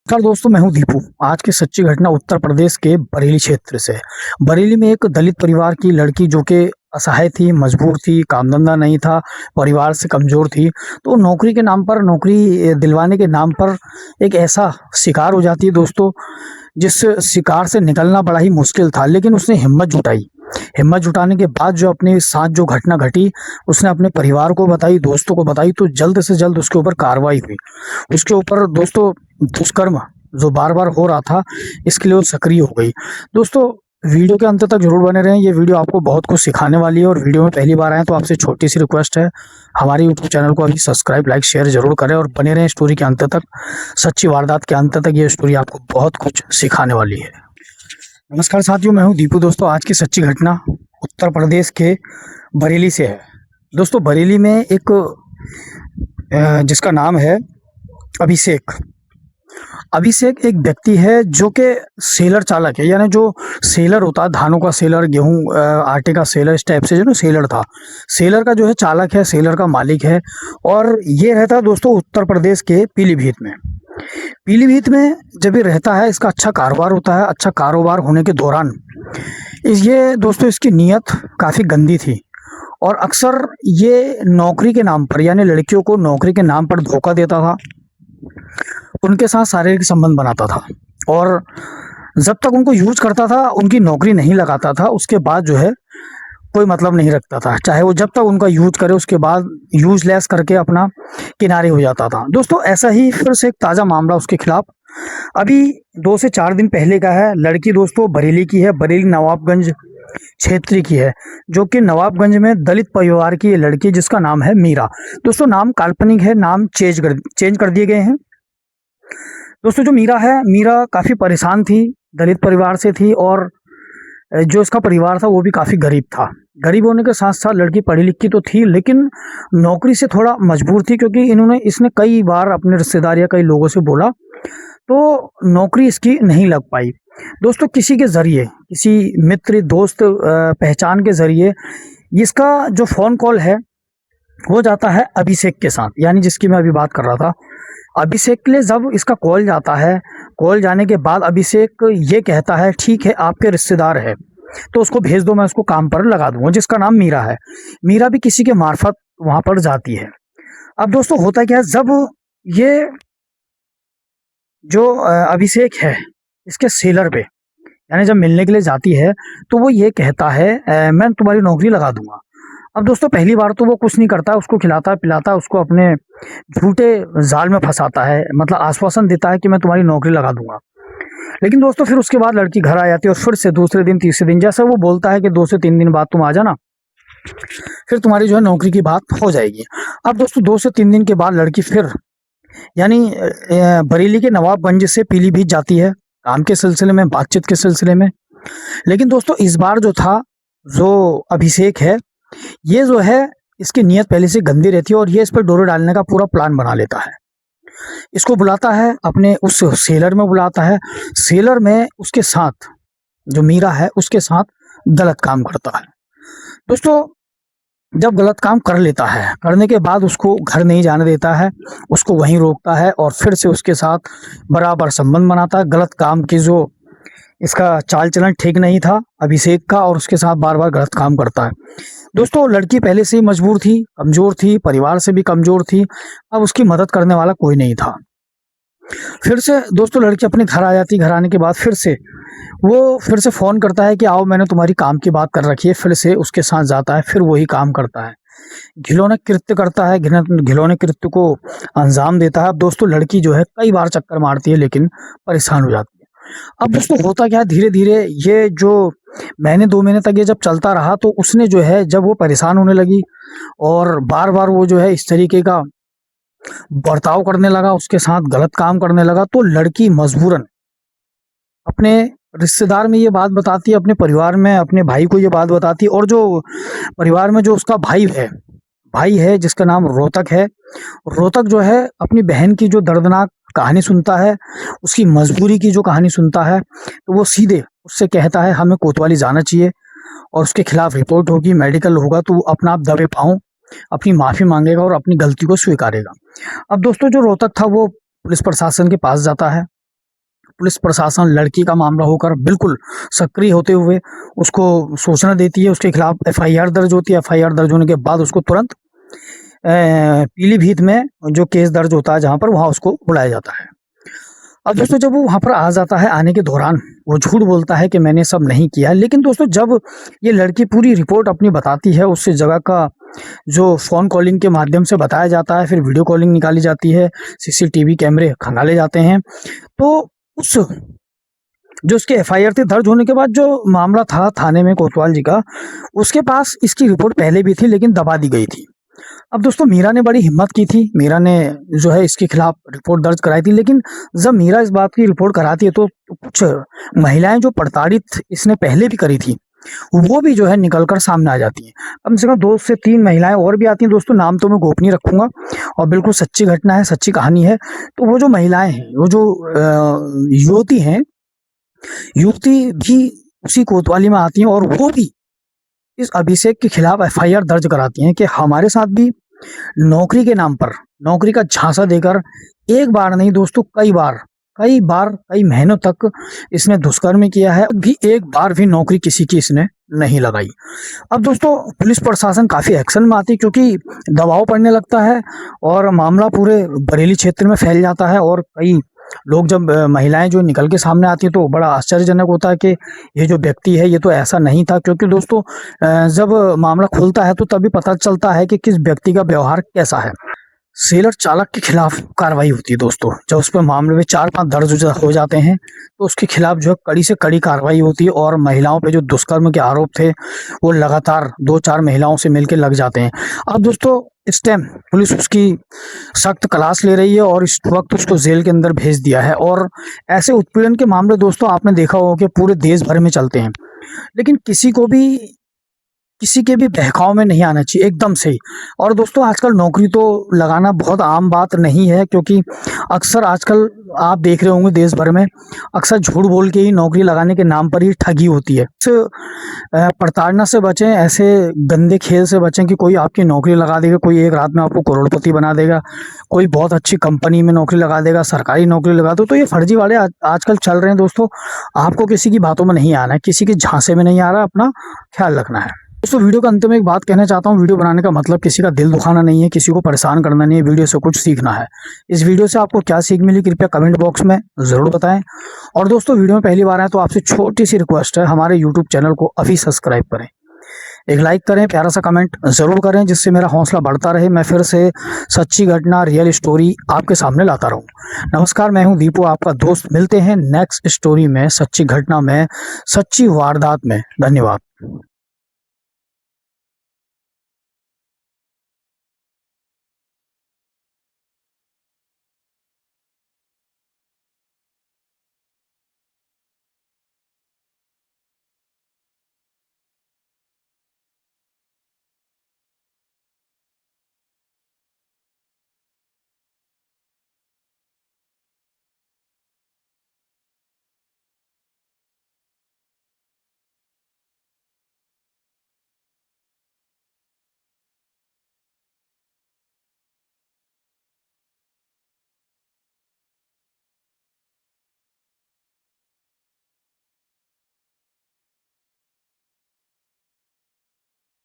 नमस्कार दोस्तों, मैं हूं दीपू। आज की सच्ची घटना उत्तर प्रदेश के बरेली क्षेत्र से है। बरेली में एक दलित परिवार की लड़की जो कि असहाय थी, मजबूर थी, काम धंधा नहीं था, परिवार से कमजोर थी, तो नौकरी के नाम पर, नौकरी दिलवाने के नाम पर एक ऐसा शिकार हो जाती है दोस्तों, जिस शिकार से निकलना बड़ा ही मुश्किल था। लेकिन उसने हिम्मत जुटाई। हिम्मत जुटाने के बाद जो अपने साथ जो घटना घटी, उसने अपने परिवार को बताई, दोस्तों को बताई, तो जल्द से जल्द उसके ऊपर कार्रवाई हुई। उसके ऊपर दोस्तों दुष्कर्म जो बार-बार हो रहा था, इसके लिए वो सक्रिय हो गई। दोस्तों, वीडियो के अंत तक ज़रूर बने रहें, ये वीडियो आपको बहुत कुछ सिखाने वाली है। और वीडियो में पहली बार आए तो आपसे छोटी-सी रिक्वेस्ट है, हमारे यूट्यूब चैनल को अभी सब्सक्राइब, लाइक, शेयर ज़रूर करें और बने रहें स्टोरी के अंत तक। सच्ची वारदात के अंत तक ये स्टोरी आपको बहुत कुछ सिखाने वाली है। नमस्कार साथियों, मैं हूँ दीपू। दोस्तों, आज की सच्ची घटना उत्तर प्रदेश के बरेली से है। दोस्तों, बरेली में एक जिसका नाम है अभिषेक। अभिषेक एक व्यक्ति है जो कि सेलर चालक है, यानी जो सेलर होता है, धानों का सेलर, गेहूं आटे का सेलर, इस टाइप से जो ना सेलर था, सेलर का जो है चालक है, सेलर का मालिक है। और ये रहता है दोस्तों उत्तर प्रदेश के पीलीभीत में। पीलीभीत में जब ये रहता है, इसका अच्छा कारोबार होता है। अच्छा कारोबार होने के दौरान ये दोस्तों इसकी नीयत काफ़ी गंदी थी और अक्सर ये नौकरी के नाम पर, यानी लड़कियों को नौकरी के नाम पर धोखा देता था, उनके साथ शारीरिक संबंध बनाता था। और जब तक उनको यूज करता था, उनकी नौकरी नहीं लगाता था, उसके बाद जो है कोई मतलब नहीं रखता था। चाहे वो जब तक उनका यूज करे, उसके बाद यूजलेस करके अपना किनारे हो जाता था। दोस्तों, ऐसा ही फिर से एक ताज़ा मामला उसके खिलाफ अभी 2 से 4 दिन पहले का है। लड़की दोस्तों बरेली की है, बरेली नवाबगंज क्षेत्र की है, जो कि नवाबगंज में दलित परिवार की ये लड़की, जिसका नाम है मीरा। दोस्तों, नाम काल्पनिक है, नाम चेंज कर दिए गए हैं। दोस्तों, जो मीरा है, मीरा काफ़ी परेशान थी, दलित परिवार से थी और जो इसका परिवार था वो भी काफ़ी गरीब था। गरीब होने के साथ साथ लड़की पढ़ी लिखी तो थी, लेकिन नौकरी से थोड़ा मजबूर थी, क्योंकि इसने कई बार अपने रिश्तेदार या कई लोगों से बोला, तो नौकरी इसकी नहीं लग पाई। दोस्तों, किसी के ज़रिए, किसी मित्र, दोस्त, पहचान के ज़रिए इसका जो फ़ोन कॉल है वो जाता है अभिषेक के साथ, यानी जिसकी मैं अभी बात कर रहा था। अभिषेक के लिए जब इसका कॉल जाता है, कॉल जाने के बाद अभिषेक ये कहता है, ठीक है आपके रिश्तेदार है तो उसको भेज दो, मैं उसको काम पर लगा दूंगा, जिसका नाम मीरा है। मीरा भी किसी के मार्फत वहां पर जाती है। अब दोस्तों, होता क्या है, जब ये जो अभिषेक है इसके सेलर पे, यानी जब मिलने के लिए जाती है, तो वो ये कहता है मैं तुम्हारी नौकरी लगा दूंगा। अब दोस्तों, पहली बार तो वो कुछ नहीं करता, उसको खिलाता पिलाता, उसको अपने झूठे जाल में फंसाता है, मतलब आश्वासन देता है कि मैं तुम्हारी नौकरी लगा दूंगा। लेकिन दोस्तों, फिर उसके बाद लड़की घर आ जाती है और फिर से दूसरे दिन, तीसरे दिन, जैसे वो बोलता है कि 2 से 3 दिन बाद तुम आ जाना, फिर तुम्हारी जो है नौकरी की बात हो जाएगी। अब दोस्तों, 2 से 3 दिन के बाद लड़की फिर, यानी बरेली के नवाबगंज से पीलीभीत जाती है, काम के सिलसिले में, बातचीत के सिलसिले में। लेकिन दोस्तों, इस बार जो था, जो अभिषेक है, ये जो है इसकी नीयत पहले से गंदी रहती है और ये इस पर डोरे डालने का पूरा प्लान बना लेता है। इसको बुलाता है अपने उस सेलर में, बुलाता है सेलर में, उसके साथ जो मीरा है उसके साथ गलत काम करता है। दोस्तों, जब गलत काम कर लेता है, करने के बाद उसको घर नहीं जाने देता है, उसको वहीं रोकता है और फिर से उसके साथ बराबर संबंध बनाता है। गलत काम की जो इसका चाल चलन ठीक नहीं था अभिषेक का, और उसके साथ बार बार गलत काम करता है। दोस्तों, लड़की पहले से ही मजबूर थी, कमजोर थी, परिवार से भी कमजोर थी, अब उसकी मदद करने वाला कोई नहीं था। फिर से दोस्तों लड़की अपने घर आ जाती। घर आने के बाद फिर से फ़ोन करता है कि आओ, मैंने तुम्हारी काम की बात कर रखी है। फिर से उसके साथ जाता है, फिर वही काम करता है, घिनौने कृत्य करता है, घिनौने कृत्य को अंजाम देता है। अब दोस्तों, लड़की जो है कई बार चक्कर मारती है, लेकिन परेशान हो जाती है। अब दोस्तों, होता क्या है, धीरे धीरे ये जो महीने 2 महीने तक ये जब चलता रहा, तो उसने जो है, जब वो परेशान होने लगी और बार बार वो जो है इस तरीके का बर्ताव करने लगा, उसके साथ गलत काम करने लगा, तो लड़की मजबूरन अपने रिश्तेदार में ये बात बताती है, अपने परिवार में अपने भाई को ये बात बताती है। और जो परिवार में जो उसका भाई है जिसका नाम रोहतक है, रोहतक जो है अपनी बहन की जो दर्दनाक कहानी सुनता है, उसकी मजबूरी की जो कहानी सुनता है, तो वो सीधे उससे कहता है हमें कोतवाली जाना चाहिए और उसके खिलाफ रिपोर्ट होगी, मेडिकल होगा, तो वो अपना आप दबे पाँव अपनी माफ़ी मांगेगा और अपनी गलती को स्वीकारेगा। अब दोस्तों, जो रोहतक था वो पुलिस प्रशासन के पास जाता है पुलिस प्रशासन लड़की का मामला होकर बिल्कुल सक्रिय होते हुए उसको सूचना देती है, उसके खिलाफ एफआईआर दर्ज होती है। एफआईआर दर्ज होने के बाद उसको तुरंत पीलीभीत में जो केस दर्ज होता है जहाँ पर, वहाँ उसको बुलाया जाता है। अब दोस्तों जब वो वहाँ पर आ जाता है, आने के दौरान वो झूठ बोलता है कि मैंने सब नहीं किया। लेकिन दोस्तों जब ये लड़की पूरी रिपोर्ट अपनी बताती है, उस जगह का जो फ़ोन कॉलिंग के माध्यम से बताया जाता है, फिर वीडियो कॉलिंग निकाली जाती है, सीसीटीवी कैमरे खंगाले जाते हैं, तो उस जो उसके एफआईआर थी दर्ज होने के बाद जो मामला था थाने में कोतवाल जी का, उसके पास इसकी रिपोर्ट पहले भी थी लेकिन दबा दी गई थी। अब दोस्तों मीरा ने बड़ी हिम्मत की थी, मीरा ने जो है इसके खिलाफ रिपोर्ट दर्ज कराई थी। लेकिन जब मीरा इस बात की रिपोर्ट कराती है तो कुछ महिलाएं जो प्रताड़ित इसने पहले भी करी थी, वो भी जो है निकलकर सामने आ जाती हैं। कम से कम 2 से 3 महिलाएं और भी आती हैं दोस्तों, नाम तो मैं गोपनीय रखूंगा और बिल्कुल सच्ची घटना है, सच्ची कहानी है। तो वो जो महिलाएं हैं, वो जो युवती हैं, युवती भी उसी कोतवाली में आती हैं और वो भी इस अभिषेक के खिलाफ एफआईआर दर्ज कराती हैं कि हमारे साथ भी नौकरी के नाम पर, नौकरी का झांसा देकर एक बार नहीं दोस्तों कई बार कई महीनों तक इसने दुष्कर्म किया है, भी एक बार भी नौकरी किसी की इसने नहीं लगाई। अब दोस्तों पुलिस प्रशासन काफ़ी एक्शन में आती है क्योंकि दबाव पड़ने लगता है और मामला पूरे बरेली क्षेत्र में फैल जाता है और कई लोग, जब महिलाएं जो निकल के सामने आती हैं तो बड़ा आश्चर्यजनक होता है कि ये जो व्यक्ति है ये तो ऐसा नहीं था। क्योंकि दोस्तों जब मामला खुलता है तो तभी पता चलता है कि किस व्यक्ति का व्यवहार कैसा है। सेलर चालक के खिलाफ कार्रवाई होती है दोस्तों, जब उस पर मामले में 4-5 दर्ज हो जाते हैं तो उसके खिलाफ जो है कड़ी से कड़ी कार्रवाई होती है और महिलाओं पे जो दुष्कर्म के आरोप थे वो लगातार 2-4 महिलाओं से मिलकर लग जाते हैं। अब दोस्तों इस टाइम पुलिस उसकी सख्त क्लास ले रही है और इस वक्त उसको जेल के अंदर भेज दिया है। और ऐसे उत्पीड़न के मामले दोस्तों आपने देखा होगा कि पूरे देश भर में चलते हैं, लेकिन किसी के भी बहकाव में नहीं आना चाहिए एकदम से ही। और दोस्तों आजकल नौकरी तो लगाना बहुत आम बात नहीं है, क्योंकि अक्सर आजकल आप देख रहे होंगे देश भर में अक्सर झूठ बोल के ही नौकरी लगाने के नाम पर ही ठगी होती है। प्रताड़ना से बचें, ऐसे गंदे खेल से बचें कि कोई आपकी नौकरी लगा देगा, कोई एक रात में आपको करोड़पति बना देगा, कोई बहुत अच्छी कंपनी में नौकरी लगा देगा, सरकारी नौकरी लगा दो। तो ये फर्जी वाले आजकल चल रहे हैं दोस्तों। आपको किसी की बातों में नहीं आना है, किसी के झांसे में नहीं आ रहा, अपना ख्याल रखना है। दोस्तों वीडियो के अंत में एक बात कहना चाहता हूँ, वीडियो बनाने का मतलब किसी का दिल दुखाना नहीं है, किसी को परेशान करना नहीं है, वीडियो से कुछ सीखना है। इस वीडियो से आपको क्या सीख मिली कृपया कमेंट बॉक्स में ज़रूर बताएं। और दोस्तों वीडियो में पहली बार आए तो आपसे छोटी सी रिक्वेस्ट है, हमारे यूट्यूब चैनल को अभी सब्सक्राइब करें, एक लाइक करें, प्यारा सा कमेंट ज़रूर करें, जिससे मेरा हौसला बढ़ता रहे, मैं फिर से सच्ची घटना, रियल स्टोरी आपके सामने लाता रहूं। नमस्कार, मैं हूं दीपू, आपका दोस्त। मिलते हैं नेक्स्ट स्टोरी में, सच्ची घटना में, सच्ची वारदात में। धन्यवाद।